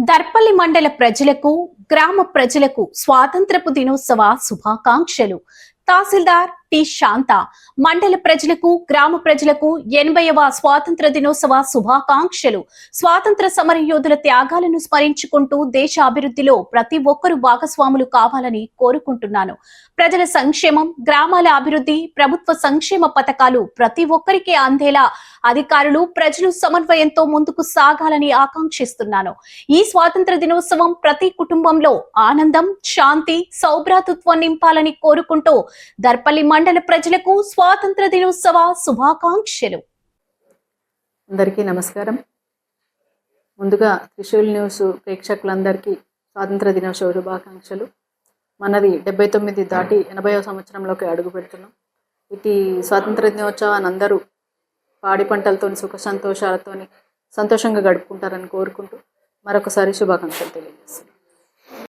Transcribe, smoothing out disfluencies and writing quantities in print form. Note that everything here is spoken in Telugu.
దర్పల్లి మండల ప్రజలకు, గ్రామ ప్రజలకు స్వాతంత్రపు దినోత్సవ శుభాకాంక్షలు. తహసీల్దార్ టి శాంత. మండల ప్రజలకు, గ్రామ ప్రజలకు 80వ స్వాతంత్ర దినోత్సవ శుభాకాంక్షలు. స్వాతంత్ర సమర యోధుల త్యాగాలను స్మరించుకుంటూ దేశ అభివృద్ధిలో ప్రతి ఒక్కరూ భాగస్వాములు కావాలని కోరుకుంటున్నాను. ప్రజల సంక్షేమం, గ్రామాల అభివృద్ధి, ప్రభుత్వ సంక్షేమ పథకాలు ప్రతి ఒక్కరికి అందేలా అధికారులు, ప్రజలు సమన్వయంతో ముందుకు సాగాలని ఆకాంక్షిస్తున్నాను. ఈ స్వాతంత్ర దినోత్సవం ప్రతి కుటుంబంలో ఆనందం, శాంతి, సౌభ్రాతృత్వం నింపాలని కోరుకుంటూ దర్పల్లి మండల ప్రజలకు స్వాతంత్ర దినోత్సవ శుభాకాంక్షలు. అందరికీ నమస్కారం. ముందుగా త్రిశూల్ న్యూస్ ప్రేక్షకులందరికీ స్వాతంత్ర దినోత్సవ శుభాకాంక్షలు. మనది 79 దాటి 80వ సంవత్సరంలోకి అడుగు పెడుతున్నాం. ఇటు స్వాతంత్ర దినోత్సవాన్ని అందరూ పాడి పంటలతో సుఖ సంతోషాలతో సంతోషంగా గడుపుకుంటారని కోరుకుంటూ మరొకసారి శుభాకాంక్షలు తెలియజేస్తాను.